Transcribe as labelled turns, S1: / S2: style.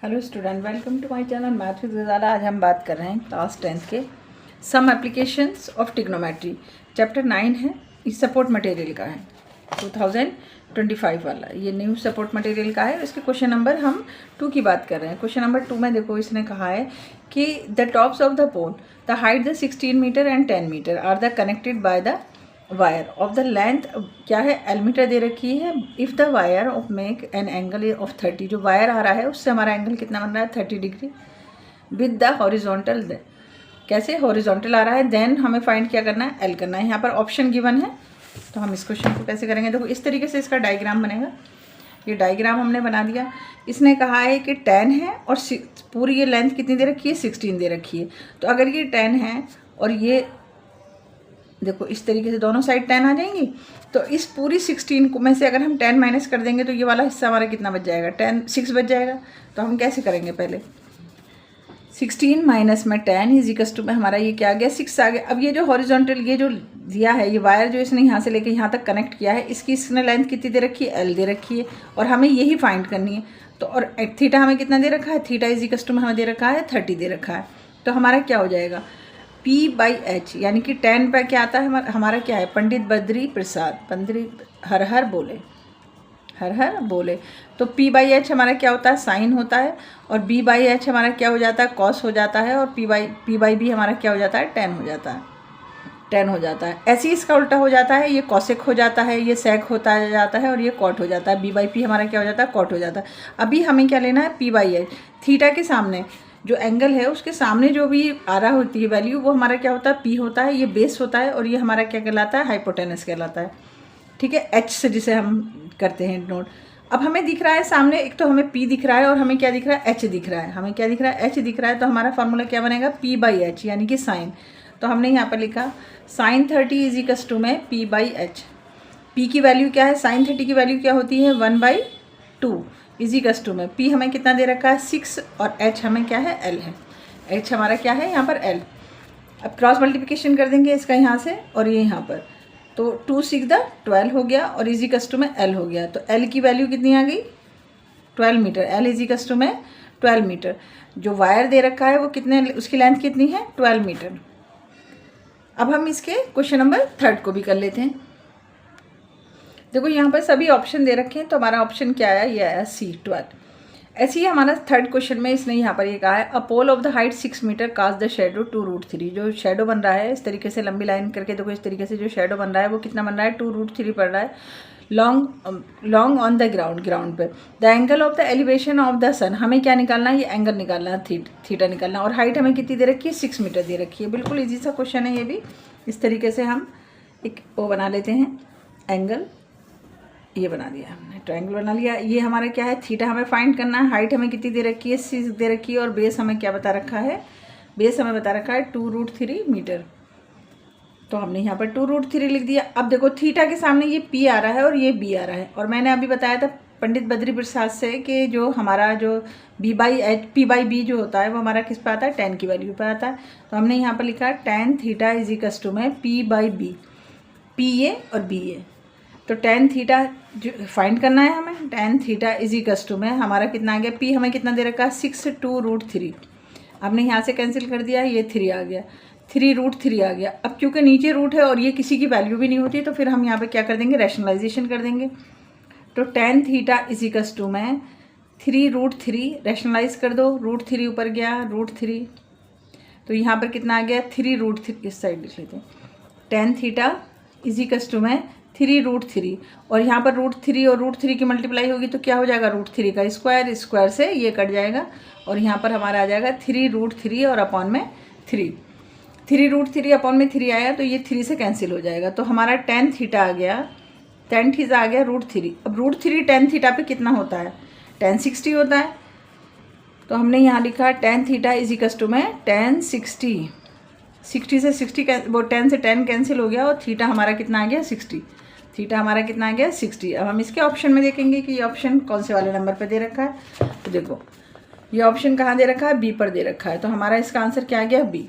S1: Hello student, welcome to my channel math with Ghazala. आज हम बात कर रहे हैं क्लास 10th के some applications of trigonometry. Chapter 9 है, इस सपोर्ट मटेरियल का है, 2025 वाला। ये न्यू सपोर्ट मटेरियल का है। इसके क्वेश्चन नंबर हम 2 की बात कर रहे हैं। क्वेश्चन नंबर 2 में देखो, इसने कहा है कि the tops of the pole, the height the 16 metre and 10 metre are the connected by the wire of the length, क्या है, एल मीटर दे रखी है। If the wire of make an angle of 30, जो वायर आ रहा है उससे हमारा एंगल कितना बन रहा है, 30 डिग्री विद द हॉरिजॉन्टल। कैसे हॉरिजॉन्टल आ रहा है, देन हमें फाइंड क्या करना है, एल करना है। यहाँ पर ऑप्शन गिवन है, तो हम इस क्वेश्चन को कैसे करेंगे, देखो इस तरीके से इसका डायग्राम बनेगा। ये डायग्राम हमने बना दिया। इसने कहा है कि 10 है और पूरी ये लेंथ कितनी दे रखी है, 16 दे रखी है। तो अगर ये 10 है और ये देखो इस तरीके से दोनों साइड 10 आ जाएंगी, तो इस पूरी 16 को में से अगर हम 10 माइनस कर देंगे तो ये वाला हिस्सा हमारा कितना बच जाएगा, 6 बच जाएगा। तो हम कैसे करेंगे, पहले 16 माइनस में 10 इज इक्वल टू में हमारा ये क्या आ गया, 6 आ गया। अब ये जो हॉरिजॉन्टल ये जो दिया है, ये वायर जो इसने यहाँ से लेके यहाँ तक कनेक्ट किया है, इसकी इसने लेंथ कितनी दे रखी है, एल दे रखी है, और हमें यही फाइंड करनी है। तो और थीटा हमें कितना दे रखा है, थीटा इज इक्वल टू में हमें दे रखा है 30 दे रखा है। तो हमारा क्या हो जाएगा, P/H, यानी कि 10 पर क्या आता है हमारा क्या है, पंडित बद्री प्रसाद, पंडित हर हर बोले, हर हर बोले। तो P/H हमारा क्या होता है, साइन होता है, और B/H हमारा क्या हो जाता है, कॉस हो जाता है, और P/B हमारा क्या हो जाता है, 10 हो जाता है, 10 हो जाता है। ऐसे ही इसका उल्टा हो जाता है, ये कॉसेक हो जाता है, ये सेक होता जाता है, और ये कॉट हो जाता है। B/P हमारा क्या हो जाता है, कॉट हो जाता है। अभी हमें क्या लेना है, P/H, थीटा के सामने जो एंगल है उसके सामने जो भी आ रहा होती है वैल्यू, वो हमारा क्या होता है, P होता है, ये बेस होता है, और ये हमारा क्या कहलाता है, हाइपोटेनस कहलाता है। ठीक है, H से जिसे हम करते हैं नोट। अब हमें दिख रहा है सामने, एक तो हमें P दिख रहा है और हमें क्या दिख रहा है, H दिख रहा है। हमें क्या दिख रहा है, H दिख रहा है। तो हमारा फार्मूला क्या बनेगा, P/H, यानी कि साइन। तो हमने यहाँ पर लिखा साइन 30 इज इक्वल टू में P/H। P की वैल्यू क्या है, साइन 30 की वैल्यू क्या होती है, 1/2 इज इक्वल टू में P हमें कितना दे रखा है, 6, और H हमें क्या है, L है। H हमारा क्या है यहाँ पर, L। अब क्रॉस मल्टीप्लिकेशन कर देंगे इसका यहाँ से और ये यहाँ पर, तो 2 6 12 हो गया, और इज इक्वल टू में L हो गया। तो L की वैल्यू कितनी आ गई, 12 metre. L is equal to में 12 मीटर। जो वायर दे रखा है वो कितने, उसकी लेंथ कितनी है, 12 मीटर। अब हम इसके क्वेश्चन नंबर 3 को भी कर लेते हैं। देखो यहाँ पर सभी ऑप्शन दे रखे हैं, तो हमारा ऑप्शन क्या आया, ये आया C, 12। ऐसे ही हमारा 3rd क्वेश्चन में इसने यहाँ पर ये कहा है, a pole of the height 6 metre cast the shadow 2√3। जो शेडो बन रहा है इस तरीके से लंबी लाइन करके, देखो इस तरीके से जो शेडो बन रहा है वो कितना बन रहा है, 2√3 पड़ रहा है, लॉन्ग ऑन द ग्राउंड पे। The angle of the elevation of the sun, हमें क्या निकालना है, ये एंगल निकालना है, थीटा निकालना है, और हाइट हमें कितनी दे रखी है, 6 मीटर दे रखी है। बिल्कुल ईजी सा क्वेश्चन है ये भी। इस तरीके से हम एक वो बना लेते हैं, एंगल, ये बना दिया हमने, ट्रायंगल बना लिया। ये हमारा क्या है, थीटा हमें फाइंड करना है, हाइट हमें कितनी दे रखी है, 6 दे रखी है, और बेस हमें क्या बता रखा है, बेस हमें बता रखा है 2√3 मीटर। तो हमने यहाँ पर 2√3 लिख दिया। अब देखो थीटा के सामने ये P आ रहा है और ये B आ रहा है, और मैंने अभी बताया था पंडित बद्री प्रसाद से कि जो हमारा जो P/B जो होता है वो हमारा किस पर आता है, 10 की वैल्यू पर आता है। तो हमने यहाँ पर लिखा tan theta is equal to में P/B, PA और BA। तो tan थीटा जो फाइंड करना है हमें, tan theta is equal to में हमारा कितना आ गया, P हमें कितना दे रखा है, 6 2√3। हमने यहाँ से कैंसिल कर दिया, ये 3 आ गया, 3√3 आ गया। अब क्योंकि नीचे रूट है और ये किसी की वैल्यू भी नहीं होती, तो फिर हम यहाँ पे क्या कर देंगे, रैशनलाइजेशन कर देंगे। तो tan theta is equal to में 3√3, रैशनलाइज कर दो, √3 ऊपर गया, √3, तो यहाँ पर कितना आ गया, 3√3, इस साइड लिख लेते हैं। tan theta is equal to में 3√3, और यहाँ पर √3 और √3 की मल्टीप्लाई होगी तो क्या हो जाएगा, √3 का स्क्वायर, स्क्वायर से ये कट जाएगा, और यहाँ पर हमारा आ जाएगा 3√3 और अपॉन में 3, 3√3 अपॉन में 3 आया, तो ये 3 से कैंसिल हो जाएगा। तो हमारा tan थीटा आ गया, tan थीटा आ गया √3। अब √3 tan थीटा पे कितना होता है, tan 60 होता है। तो हमने यहाँ लिखा tan theta is equal to में tan 60 से 60 वो 10 से 10 कैंसिल हो गया, और थीटा हमारा कितना आ गया, 60। थीटा हमारा कितना आ गया, 60। अब हम इसके ऑप्शन में देखेंगे कि ये ऑप्शन कौन से वाले नंबर पर दे रखा है। तो देखो ये ऑप्शन कहाँ दे रखा है, B पर दे रखा है। तो हमारा इसका आंसर क्या आ गया, B।